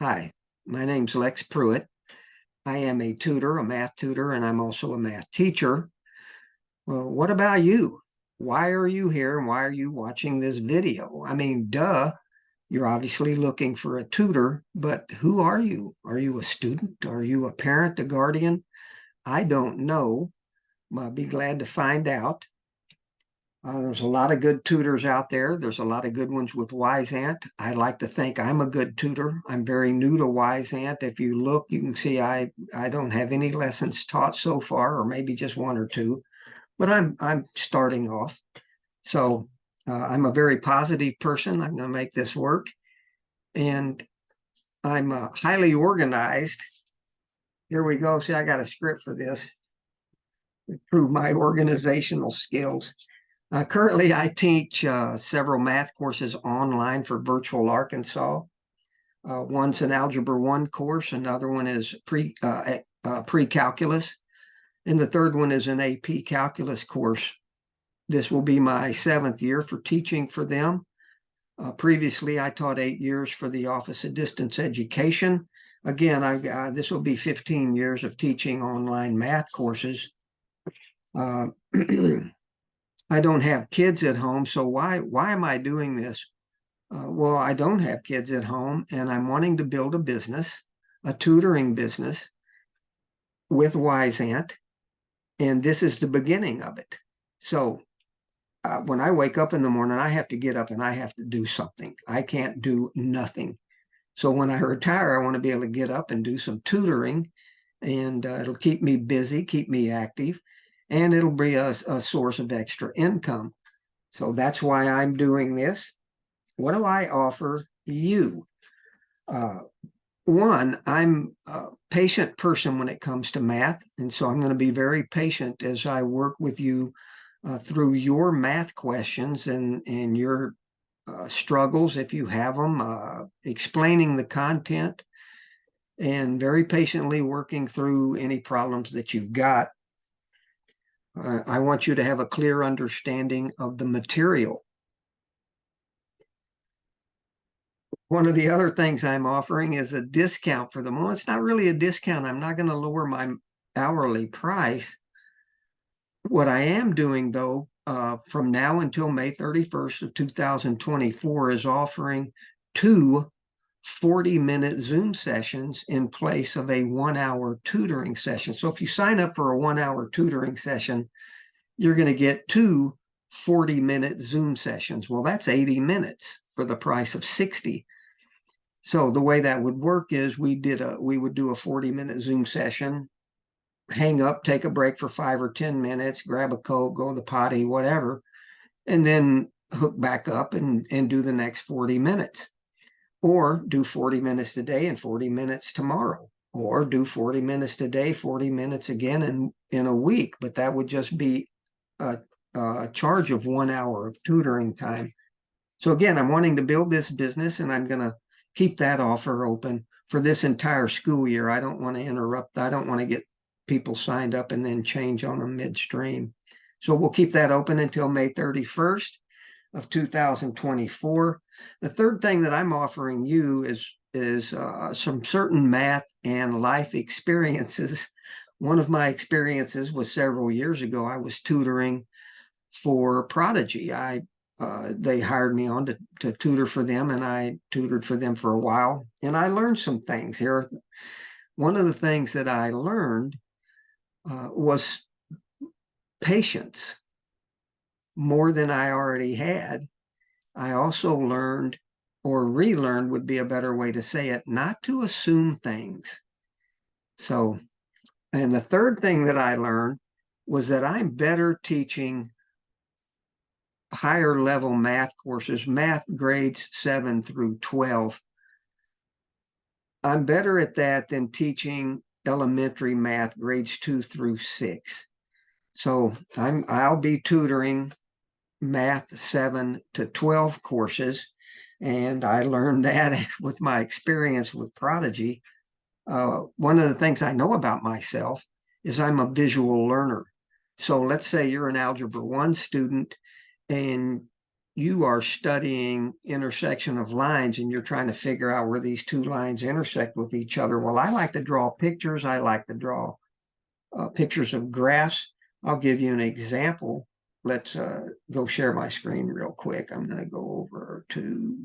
Hi, my name's Lex Pruitt. I am a tutor, a math tutor, and I'm also a math teacher. Well, what about you? Why are you here and why are you watching this video? I mean, duh, you're obviously looking for a tutor, but who are you? Are you a student? Are you a parent, a guardian? I don't know. I'll be glad to find out. There's a lot of good tutors out there. There's a lot of good ones with Wyzant. I like to think I'm a good tutor. I'm very new to Wyzant. If you look, you can see I don't have any lessons taught so far, or maybe just one or two, but I'm starting off. So I'm a very positive person. I'm going to make this work, and I'm highly organized. Here we go. See, I got a script for this to prove my organizational skills. Currently, I teach several math courses online for Virtual Arkansas. One's an Algebra 1 course, another one is pre-calculus, and the third one is an AP calculus course. This will be my 7th year for teaching for them. Previously, I taught 8 years for the Office of Distance Education. Again, this will be 15 years of teaching online math courses. I don't have kids at home, so why am I doing this? Well, I don't have kids at home, and I'm wanting to build a business, a tutoring business with Wyzant, and this is the beginning of it. So when I wake up in the morning, I have to get up and I have to do something. I can't do nothing. So when I retire, I want to be able to get up and do some tutoring, and it'll keep me busy, keep me active, and it'll be a source of extra income. So that's why I'm doing this. What do I offer you? One, I'm a patient person when it comes to math. And so I'm going to be very patient as I work with you through your math questions and your struggles, if you have them, explaining the content, and very patiently working through any problems that you've got. I want you to have a clear understanding of the material. One of the other things I'm offering is a discount for them. Well, it's not really a discount. I'm not going to lower my hourly price. What I am doing, though, from now until May 31st of 2024 is offering 2 40-minute Zoom sessions in place of a 1-hour tutoring session. So if you sign up for a 1-hour tutoring session, you're going to get 2 40-minute Zoom sessions. Well, that's 80 minutes for the price of 60. So the way that would work is we would do a 40-minute Zoom session, hang up, take a break for 5 or 10 minutes, grab a Coke, go to the potty, whatever, and then hook back up and do the next 40 minutes. Or do 40 minutes today and 40 minutes tomorrow. Or do 40 minutes today, 40 minutes again in a week. But that would just be a charge of 1 hour of tutoring time. So again, I'm wanting to build this business, and I'm going to keep that offer open for this entire school year. I don't want to interrupt. I don't want to get people signed up and then change on them midstream. So we'll keep that open until May 31st of 2024. The third thing that I'm offering you is some certain math and life experiences. One of my experiences was several years ago. I was tutoring for Prodigy. They hired me on to tutor for them, and I tutored for them for a while, and I learned some things here. One of the things that I learned was patience, more than I already had. I also learned, or relearned would be a better way to say it, not to assume things. So, and the third thing that I learned was that I'm better teaching higher level math courses, math grades 7 through 12. I'm better at that than teaching elementary math grades 2 through 6. So I'll be tutoring math 7 to 12 courses, and I learned that with my experience with Prodigy. One of the things I know about myself is I'm a visual learner. So let's say you're an Algebra 1 student and you are studying intersection of lines and you're trying to figure out where these two lines intersect with each other. Well, I like to draw pictures. I like to draw pictures of graphs. I'll give you an example. Let's go share my screen real quick. I'm going to go over to,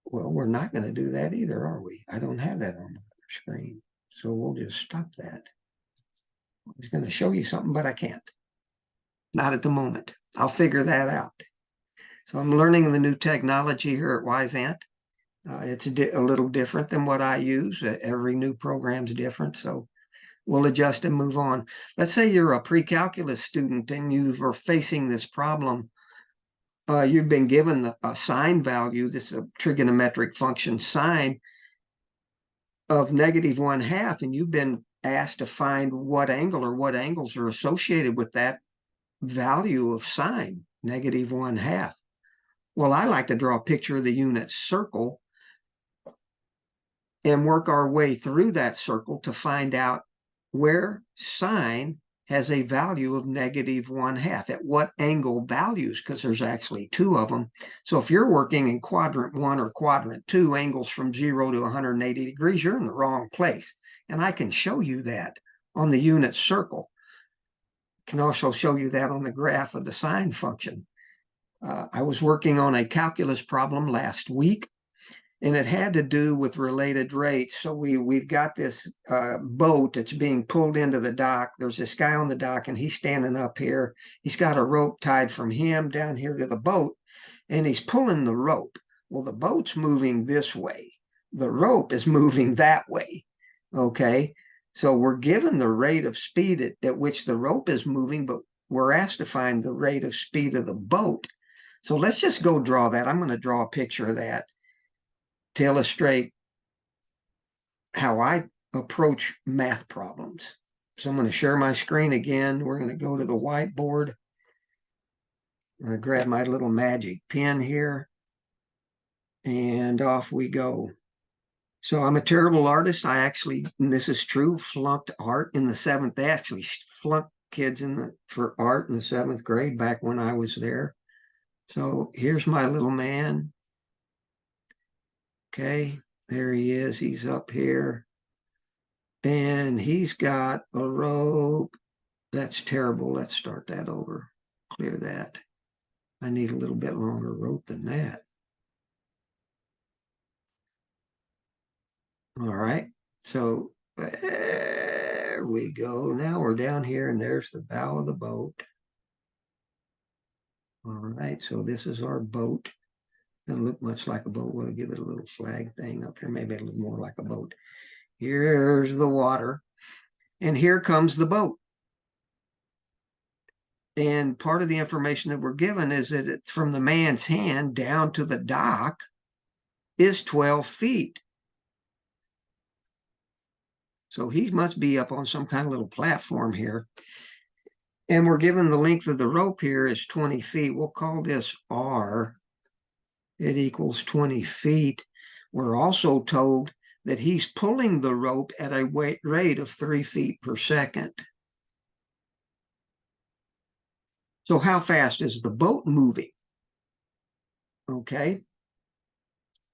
well, we're not going to do that either, are we? I don't have that on the screen. So we'll just stop that. I was going to show you something, but I can't. Not at the moment. I'll figure that out. So I'm learning the new technology here at Wyzant. It's a little different than what I use. Every new program's different. So we'll adjust and move on. Let's say you're a pre-calculus student and you are facing this problem. You've been given a sine value, this is a trigonometric function sine of -1/2, and you've been asked to find what angle or what angles are associated with that value of sine, -1/2. Well, I like to draw a picture of the unit circle and work our way through that circle to find out where sine has a value of -1/2, at what angle values, because there's actually two of them. So if you're working in quadrant 1 or quadrant 2, angles from 0 to 180 degrees, you're in the wrong place. And I can show you that on the unit circle. I can also show you that on the graph of the sine function. I was working on a calculus problem last week, and it had to do with related rates. So we've got this boat that's being pulled into the dock. There's this guy on the dock, and he's standing up here. He's got a rope tied from him down here to the boat, and he's pulling the rope. Well, the boat's moving this way. The rope is moving that way. Okay, so we're given the rate of speed at which the rope is moving, but we're asked to find the rate of speed of the boat. So let's just go draw that. I'm going to draw a picture of that to illustrate how I approach math problems. So I'm going to share my screen again. We're going to go to the whiteboard. I'm going to grab my little magic pen here, and off we go. So I'm a terrible artist. I actually, and this is true, flunked art in the 7th. They actually flunked kids for art in the 7th grade back when I was there. So here's my little man. Okay, there he is. He's up here. And he's got a rope. That's terrible. Let's start that over. Clear that. I need a little bit longer rope than that. All right. So there we go. Now we're down here, and there's the bow of the boat. All right. So this is our boat. Doesn't look much like a boat. We'll give it a little flag thing up here. Maybe it'll look more like a boat. Here's the water. And here comes the boat. And part of the information that we're given is that it's from the man's hand down to the dock is 12 feet. So he must be up on some kind of little platform here. And we're given the length of the rope here is 20 feet. We'll call this R. It equals 20 feet. We're also told that he's pulling the rope at a rate of 3 feet per second. So how fast is the boat moving? Okay.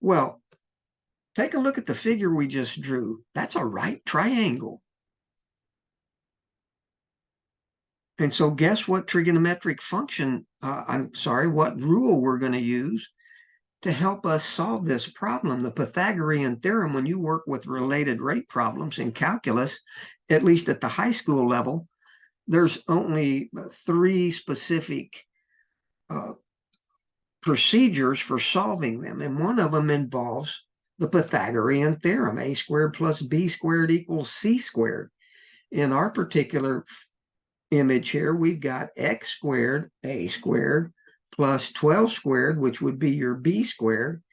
Well, take a look at the figure we just drew. That's a right triangle. And so guess what trigonometric function, what rule we're going to use to help us solve this problem. The Pythagorean theorem, when you work with related rate problems in calculus, at least at the high school level, there's only 3 specific procedures for solving them. And one of them involves the Pythagorean theorem, a squared plus b squared equals c squared. In our particular image here, we've got x squared, a squared, plus 12 squared, which would be your b squared,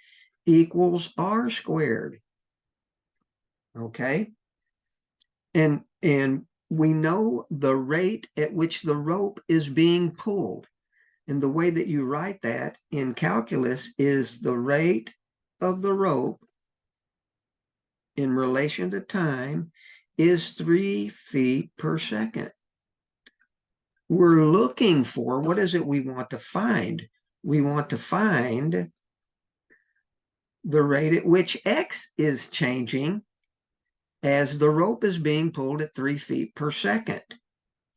equals r squared. Okay? And we know the rate at which the rope is being pulled. And the way that you write that in calculus is the rate of the rope in relation to time is 3 feet per second. we're looking for, what is it we want to find? We want to find the rate at which X is changing as the rope is being pulled at 3 feet per second.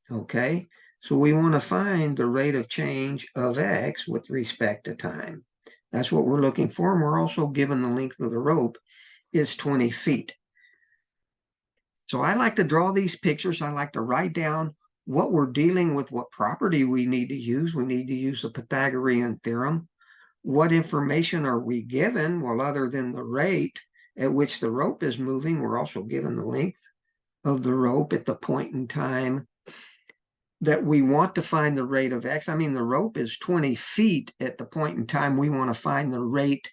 Okay, so we want to find the rate of change of X with respect to time. That's what we're looking for. And we're also given the length of the rope is 20 feet. So I like to draw these pictures. I like to write down what we're dealing with, what property we need to use. We need to use the Pythagorean theorem. What information are we given? Well, other than the rate at which the rope is moving, we're also given the length of the rope at the point in time that we want to find the rate of X. I mean, the rope is 20 feet at the point in time we want to find the rate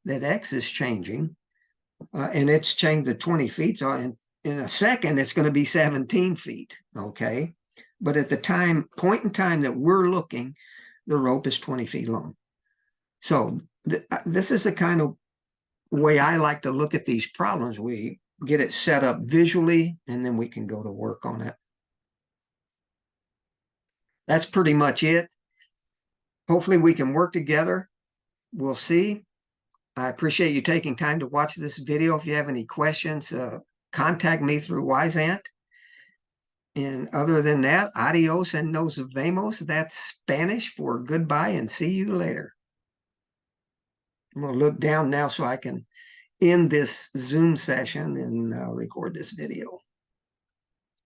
that X is changing. And it's changed to 20 feet. So in a second, it's going to be 17 feet. Okay. But at the point in time that we're looking, the rope is 20 feet long. So this is the kind of way I like to look at these problems. We get it set up visually, and then we can go to work on it. That's pretty much it. Hopefully we can work together. We'll see. I appreciate you taking time to watch this video. If you have any questions, contact me through Wyzant. And other than that, adios and nos vemos. That's Spanish for goodbye and see you later. I'm going to look down now so I can end this Zoom session and record this video.